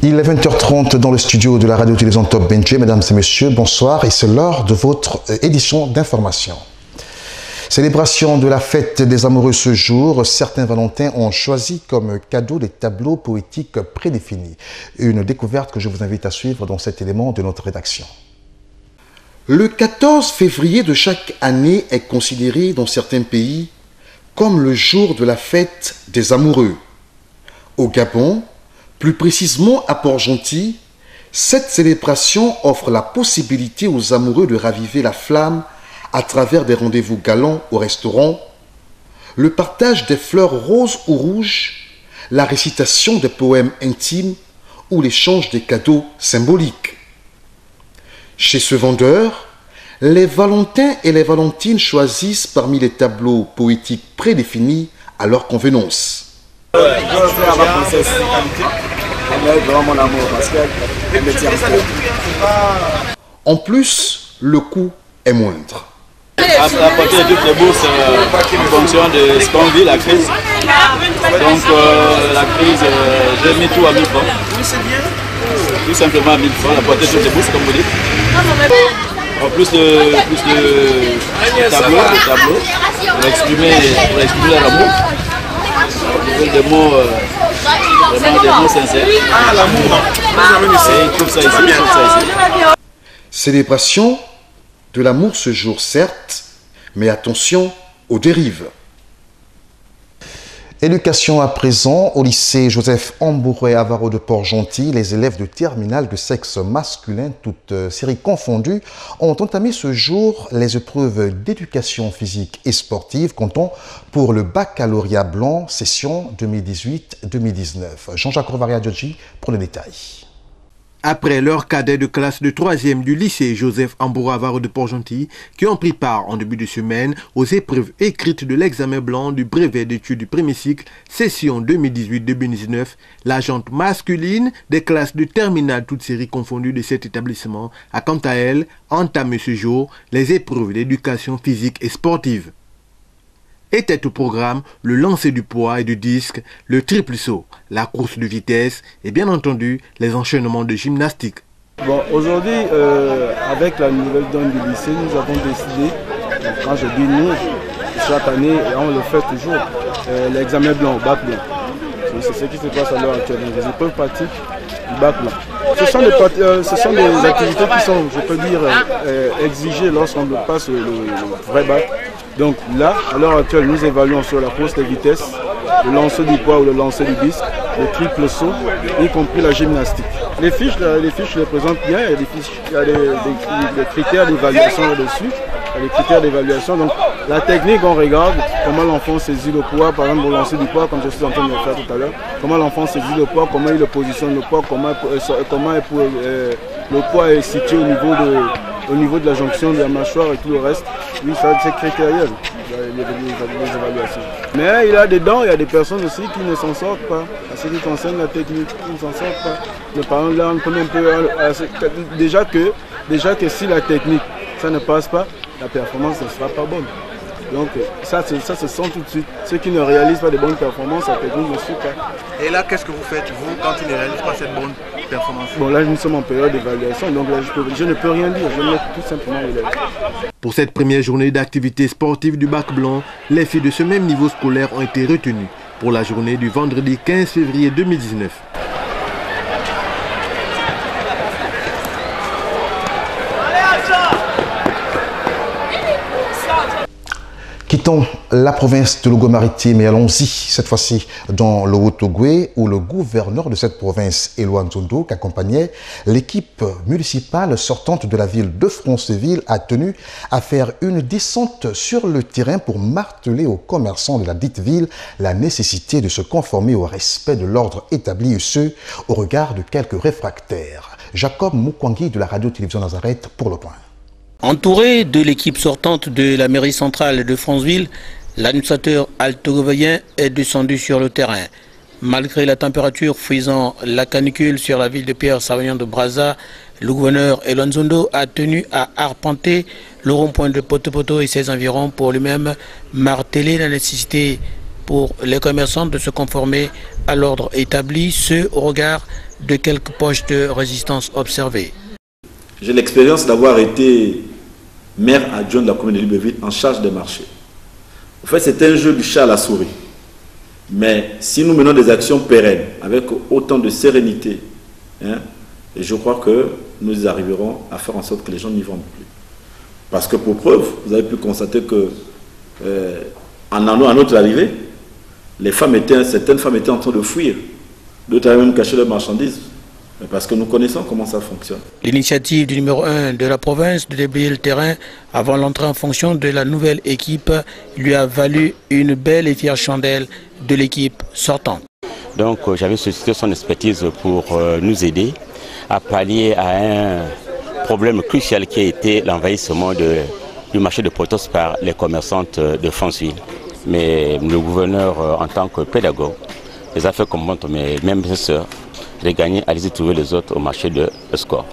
Il est 20h30 dans le studio de la radio-télévision Top Benché. Mesdames et messieurs, bonsoir et c'est l'heure de votre édition d'information. Célébration de la fête des amoureux ce jour, certains Valentins ont choisi comme cadeau des tableaux poétiques prédéfinis. Une découverte que je vous invite à suivre dans cet élément de notre rédaction. Le 14 février de chaque année est considéré dans certains pays comme le jour de la fête des amoureux. Au Gabon, plus précisément à Port-Gentil, cette célébration offre la possibilité aux amoureux de raviver la flamme à travers des rendez-vous galants au restaurant, le partage des fleurs roses ou rouges, la récitation des poèmes intimes ou l'échange des cadeaux symboliques. Chez ce vendeur, les Valentins et les Valentines choisissent parmi les tableaux poétiques prédéfinis à leur convenance. Je veux faire à ma princesse. Elle est vraiment mon amour parce qu'elle me tient. En plus, le coût est moindre. À partir de toutes les bourses, en fonction de ce qu'on vit, la crise. Donc la crise, j'ai mis tout à 1000 francs. Tout simplement à 1000 francs, à partir de toutes les bourses, comme vous dites. En plus de tableaux, pour exprimer l'amour. Des mots, vraiment des mots sincères. Ah, l'amour. Et tout ça ici, Célébration de l'amour ce jour, certes, mais attention aux dérives. Éducation à présent, au lycée Joseph Ambouré Avaro de Port-Gentil, les élèves de terminale de sexe masculin, toutes séries confondues, ont entamé ce jour les épreuves d'éducation physique et sportive, comptant pour le baccalauréat blanc, session 2018-2019. Jean-Jacques Rovaria-Djodji pour les détails. Après leurs cadets de classe de 3e du lycée Joseph Ambouré Avaro de Port-Gentil, qui ont pris part en début de semaine aux épreuves écrites de l'examen blanc du brevet d'études du premier cycle, session 2018-2019, la jante masculine des classes de terminale toutes séries confondues de cet établissement a quant à elle entamé ce jour les épreuves d'éducation physique et sportive. Était au programme le lancer du poids et du disque, le triple saut, la course de vitesse et bien entendu les enchaînements de gymnastique. Bon, aujourd'hui, avec la nouvelle donne du lycée, nous avons décidé, quand je dis nous, chaque année, et on le fait toujours, l'examen blanc, bac blanc. C'est ce qui se passe à l'heure actuelle, les épreuves pratiques du bac blanc. Ce sont des activités qui sont, je peux dire, exigées lorsqu'on passe le vrai bac. Donc là, à l'heure actuelle, nous évaluons sur la course de vitesse, le lancer du poids ou le lancer du disque, le triple saut, y compris la gymnastique. Les fiches, je les présente bien, il y a des critères d'évaluation là-dessus, il y a des critères d'évaluation. Donc la technique, on regarde comment l'enfant saisit le poids, par exemple au lancer du poids, comme je suis en train de le faire tout à l'heure, comment l'enfant saisit le poids, comment il positionne le poids, comment le poids est situé au niveau de la jonction de la mâchoire et tout le reste. Oui, ça c'est critériel, les évaluations. Mais il y a des personnes aussi qui ne s'en sortent pas. À ce qui concerne la technique, qui ne s'en sortent pas. Mais par exemple, là, on connaît un peu. Déjà que si la technique, ça ne passe pas, la performance ne sera pas bonne. Donc ça se sent tout de suite. Ceux qui ne réalisent pas de bonnes performances, la technique ne suit pas. Et là, qu'est-ce que vous faites, vous, quand ils ne réalisent pas cette bonne performance? Bon, là, nous sommes en période d'évaluation, donc là, je ne peux rien dire, je mets tout simplement l'élève. Pour cette première journée d'activité sportive du bac blanc, les filles de ce même niveau scolaire ont été retenues pour la journée du vendredi 15 février 2019. Quittons la province de Logo-Maritime et allons-y, cette fois-ci dans le Haut-Ogooué, où le gouverneur de cette province, Éloi Nzondo, qui accompagnait l'équipe municipale sortante de la ville de Franceville, a tenu à faire une descente sur le terrain pour marteler aux commerçants de la dite ville la nécessité de se conformer au respect de l'ordre établi, et ce, au regard de quelques réfractaires. Jacob Moukwangi de la radio-télévision Nazareth pour le point. Entouré de l'équipe sortante de la mairie centrale de Franceville, l'administrateur altogovoyen est descendu sur le terrain. Malgré la température faisant la canicule sur la ville de Pierre-Savagnan de Brazza, le gouverneur Éloi Nzondo a tenu à arpenter le rond-point de Poto-Poto et ses environs pour lui-même marteler la nécessité pour les commerçants de se conformer à l'ordre établi, ce au regard de quelques poches de résistance observées. J'ai l'expérience d'avoir été maire adjoint de la commune de Libreville en charge des marchés. En fait, c'est un jeu du chat à la souris. Mais si nous menons des actions pérennes, avec autant de sérénité, je crois que nous arriverons à faire en sorte que les gens n'y vont plus. Parce que pour preuve, vous avez pu constater que en notre arrivée, certaines femmes étaient en train de fuir. D'autres avaient même caché leurs marchandises. Parce que nous connaissons comment ça fonctionne. L'initiative du numéro 1 de la province de déblayer le terrain avant l'entrée en fonction de la nouvelle équipe lui a valu une belle et fière chandelle de l'équipe sortante. Donc j'avais sollicité son expertise pour nous aider à pallier à un problème crucial qui a été l'envahissement du marché de Potos par les commerçantes de Franceville. Mais le gouverneur, en tant que pédagogue, les a fait comprendre mes mêmes sœurs de gagner, allez-y trouver les autres au marché de Score.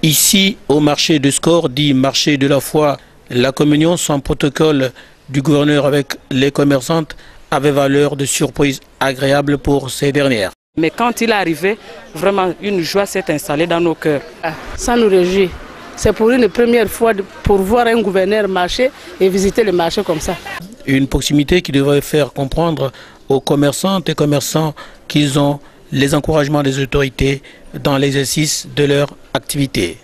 Ici, au marché de Score, dit marché de la foi, la communion sans protocole du gouverneur avec les commerçantes avait valeur de surprise agréable pour ces dernières. Mais quand il est arrivé, vraiment une joie s'est installée dans nos cœurs. Ça nous réjouit. C'est pour une première fois pour voir un gouverneur marcher et visiter le marché comme ça. Une proximité qui devrait faire comprendre aux commerçantes et commerçants qu'ils ont les encouragements des autorités dans l'exercice de leur activité.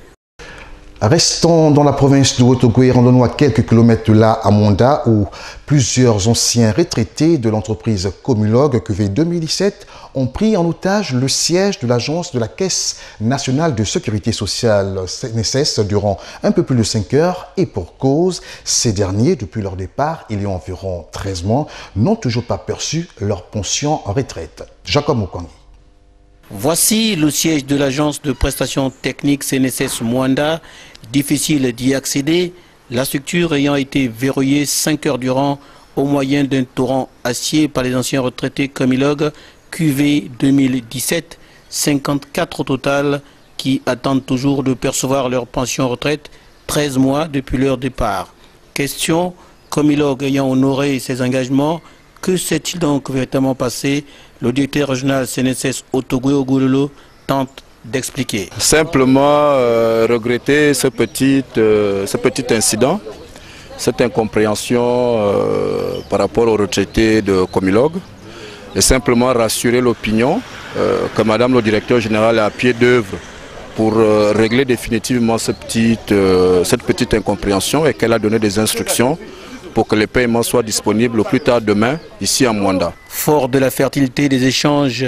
Restons dans la province de Haut-Ogooué, rendons-nous à quelques kilomètres de là, à Mwanda, où plusieurs anciens retraités de l'entreprise Comulog QV 2017 ont pris en otage le siège de l'agence de la Caisse nationale de sécurité sociale CNSS durant un peu plus de 5 heures et pour cause, ces derniers, depuis leur départ, il y a environ 13 mois, n'ont toujours pas perçu leur pension en retraite. Jacob Mukongi. Voici le siège de l'agence de prestations techniques CNSS Mwanda. Difficile d'y accéder, la structure ayant été verrouillée 5 heures durant au moyen d'un torrent acier par les anciens retraités Comilog QV 2017, 54 au total qui attendent toujours de percevoir leur pension retraite 13 mois depuis leur départ. Question, Comilog ayant honoré ses engagements, que s'est-il donc véritablement passé? Le directeur régional CNSS Haut-Ogooué Ogololo tente d'expliquer. Simplement regretter ce petit incident, cette incompréhension par rapport aux retraités de Comilog et simplement rassurer l'opinion que Madame le directeur général est à pied d'œuvre pour régler définitivement cette petite incompréhension et qu'elle a donné des instructions pour que les paiements soient disponibles au plus tard demain, ici à Mwanda. Fort de la fertilité des échanges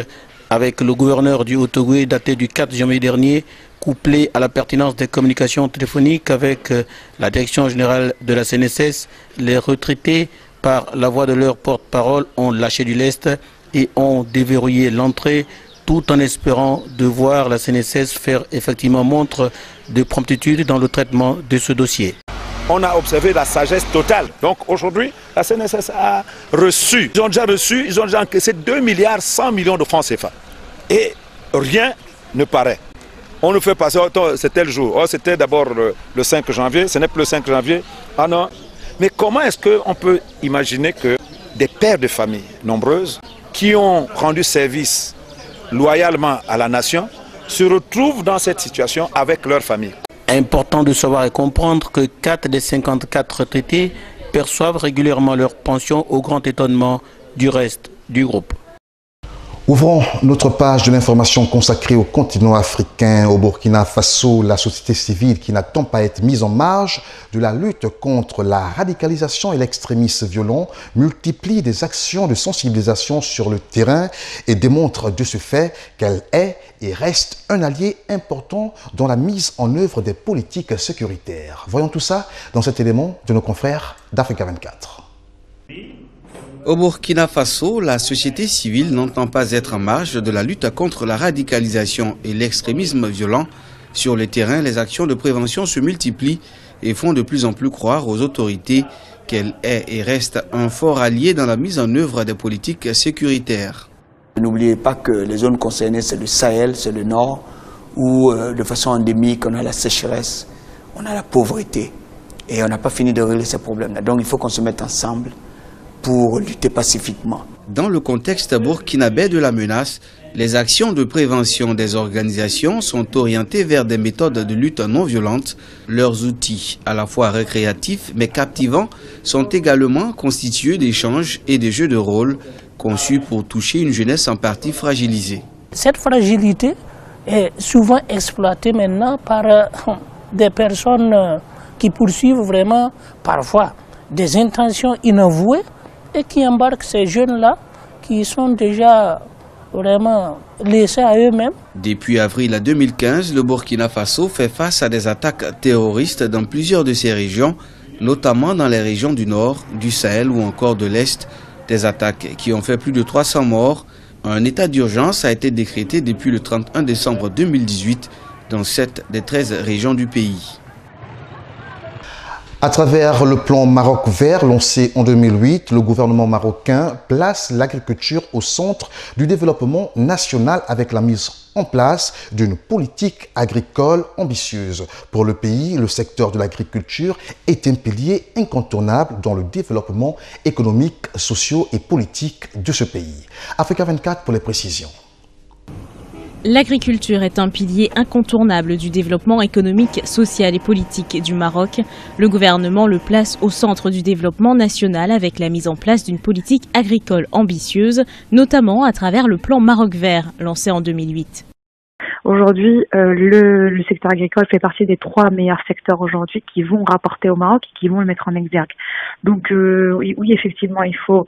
avec le gouverneur du Haut-Ogooué daté du 4 janvier dernier, couplé à la pertinence des communications téléphoniques avec la direction générale de la CNSS, les retraités, par la voix de leur porte-parole, ont lâché du lest et ont déverrouillé l'entrée, tout en espérant de voir la CNSS faire effectivement montre de promptitude dans le traitement de ce dossier. On a observé la sagesse totale. Donc aujourd'hui, la CNSS a reçu, ils ont déjà encaissé 2 milliards 100 millions de francs CFA. Et rien ne paraît. On nous fait passer, c'était le jour, c'était d'abord le 5 janvier, ce n'est plus le 5 janvier. Ah non. Mais comment est-ce qu'on peut imaginer que des pères de famille nombreuses qui ont rendu service loyalement à la nation se retrouvent dans cette situation avec leur famille? Important de savoir et comprendre que 4 des 54 retraités perçoivent régulièrement leur pension au grand étonnement du reste du groupe. Ouvrons notre page de l'information consacrée au continent africain. Au Burkina Faso, la société civile qui n'attend pas à être mise en marge de la lutte contre la radicalisation et l'extrémisme violent multiplie des actions de sensibilisation sur le terrain et démontre de ce fait qu'elle est et reste un allié important dans la mise en œuvre des politiques sécuritaires. Voyons tout ça dans cet élément de nos confrères d'Africa 24. Au Burkina Faso, la société civile n'entend pas être en marge de la lutte contre la radicalisation et l'extrémisme violent. Sur le terrain, les actions de prévention se multiplient et font de plus en plus croire aux autorités qu'elle est et reste un fort allié dans la mise en œuvre des politiques sécuritaires. N'oubliez pas que les zones concernées, c'est le Sahel, c'est le Nord, où de façon endémique, on a la sécheresse, on a la pauvreté et on n'a pas fini de régler ces problèmes-là. Donc il faut qu'on se mette ensemble pour lutter pacifiquement. Dans le contexte burkinabé de la menace, les actions de prévention des organisations sont orientées vers des méthodes de lutte non violente. Leurs outils, à la fois récréatifs mais captivants, sont également constitués d'échanges et de jeux de rôle conçus pour toucher une jeunesse en partie fragilisée. Cette fragilité est souvent exploitée maintenant par des personnes qui poursuivent vraiment parfois des intentions inavouées et qui embarquent ces jeunes-là qui sont déjà vraiment laissés à eux-mêmes. Depuis avril 2015, le Burkina Faso fait face à des attaques terroristes dans plusieurs de ses régions, notamment dans les régions du Nord, du Sahel ou encore de l'Est. Des attaques qui ont fait plus de 300 morts. Un état d'urgence a été décrété depuis le 31 décembre 2018 dans 7 des 13 régions du pays. À travers le plan Maroc vert lancé en 2008, le gouvernement marocain place l'agriculture au centre du développement national avec la mise en place d'une politique agricole ambitieuse. Pour le pays, le secteur de l'agriculture est un pilier incontournable dans le développement économique, socio et politique de ce pays. Africa 24 pour les précisions. L'agriculture est un pilier incontournable du développement économique, social et politique du Maroc. Le gouvernement le place au centre du développement national avec la mise en place d'une politique agricole ambitieuse, notamment à travers le plan Maroc vert, lancé en 2008. Aujourd'hui, le secteur agricole fait partie des 3 meilleurs secteurs aujourd'hui qui vont rapporter au Maroc et qui vont le mettre en exergue. Donc oui, effectivement, il faut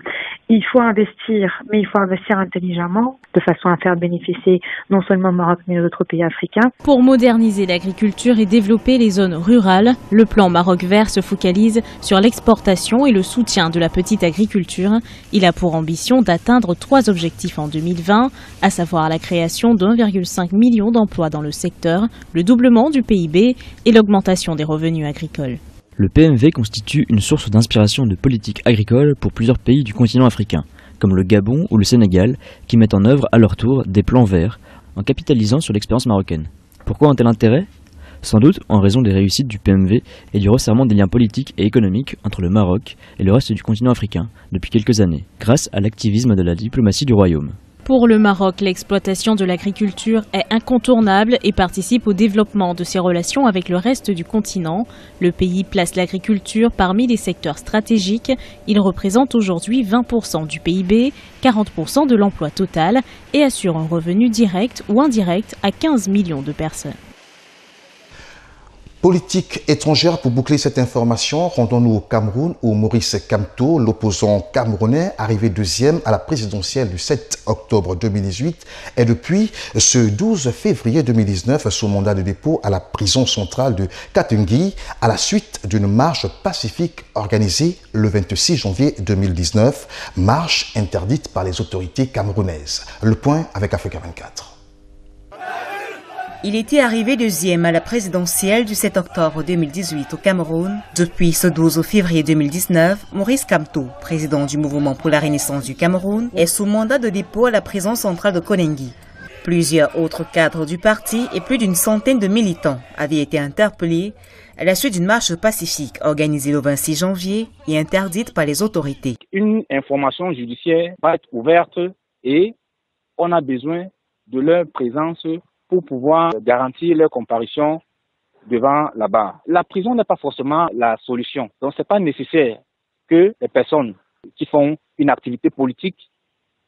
investir, mais il faut investir intelligemment, de façon à faire bénéficier non seulement le Maroc, mais les autres pays africains. Pour moderniser l'agriculture et développer les zones rurales, le plan Maroc vert se focalise sur l'exportation et le soutien de la petite agriculture. Il a pour ambition d'atteindre 3 objectifs en 2020, à savoir la création d'1,5 million d'emplois dans le secteur, le doublement du PIB et l'augmentation des revenus agricoles. Le PMV constitue une source d'inspiration de politique agricole pour plusieurs pays du continent africain, comme le Gabon ou le Sénégal, qui mettent en œuvre à leur tour des plans verts, en capitalisant sur l'expérience marocaine. Pourquoi un tel intérêt ? Sans doute en raison des réussites du PMV et du resserrement des liens politiques et économiques entre le Maroc et le reste du continent africain depuis quelques années, grâce à l'activisme de la diplomatie du royaume. Pour le Maroc, l'exploitation de l'agriculture est incontournable et participe au développement de ses relations avec le reste du continent. Le pays place l'agriculture parmi les secteurs stratégiques. Il représente aujourd'hui 20% du PIB, 40% de l'emploi total et assure un revenu direct ou indirect à 15 millions de personnes. Politique étrangère, pour boucler cette information, rendons-nous au Cameroun où Maurice Kamto, l'opposant camerounais, arrivé deuxième à la présidentielle du 7 octobre 2018, est depuis ce 12 février 2019 sous mandat de dépôt à la prison centrale de Katungui à la suite d'une marche pacifique organisée le 26 janvier 2019, marche interdite par les autorités camerounaises. Le point avec Africa 24. Il était arrivé deuxième à la présidentielle du 7 octobre 2018 au Cameroun. Depuis ce 12 février 2019, Maurice Kamto, président du mouvement pour la renaissance du Cameroun, est sous mandat de dépôt à la prison centrale de Konengi. Plusieurs autres cadres du parti et plus d'une centaine de militants avaient été interpellés à la suite d'une marche pacifique organisée le 26 janvier et interdite par les autorités. Une information judiciaire va être ouverte et on a besoin de leur présence pour pouvoir garantir leur comparution devant la barre. La prison n'est pas forcément la solution. Donc, ce n'est pas nécessaire que les personnes qui font une activité politique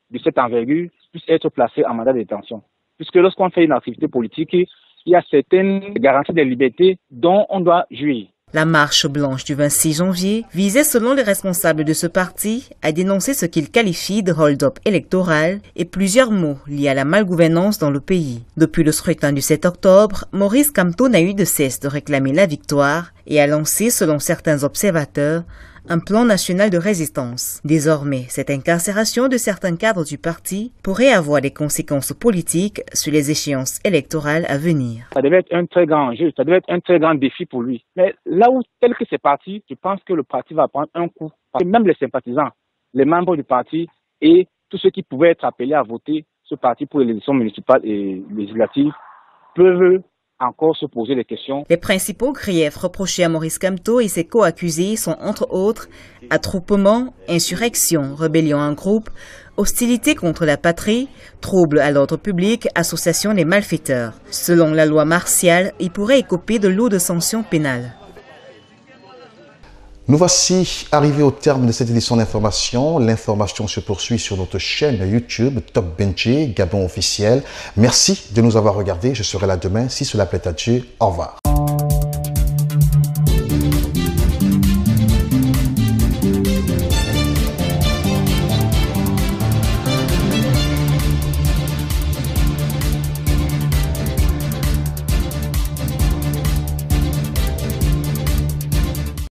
de cette envergure puissent être placées en mandat de détention. Puisque lorsqu'on fait une activité politique, il y a certaines garanties de liberté dont on doit jouir. La marche blanche du 26 janvier visait, selon les responsables de ce parti, à dénoncer ce qu'ils qualifient de hold-up électoral et plusieurs mots liés à la malgouvernance dans le pays. Depuis le scrutin du 7 octobre, Maurice Kamto n'a eu de cesse de réclamer la victoire et a lancé, selon certains observateurs, un plan national de résistance. Désormais, cette incarcération de certains cadres du parti pourrait avoir des conséquences politiques sur les échéances électorales à venir. Ça devait être un très grand enjeu, ça devait être un très grand défi pour lui. Mais là où, tel que c'est parti, je pense que le parti va prendre un coup. Parce que même les sympathisants, les membres du parti et tous ceux qui pouvaient être appelés à voter ce parti pour les élections municipales et législatives peuvent encore se poser des questions. Les principaux griefs reprochés à Maurice Kamto et ses co-accusés sont entre autres attroupement, insurrection, rébellion en groupe, hostilité contre la patrie, trouble à l'ordre public, association des malfaiteurs. Selon la loi martiale, il pourrait écoper de lourdes sanctions pénales. Nous voici arrivés au terme de cette édition d'information. L'information se poursuit sur notre chaîne YouTube Top Benché, Gabon officiel. Merci de nous avoir regardés. Je serai là demain si cela plaît à Dieu. Au revoir.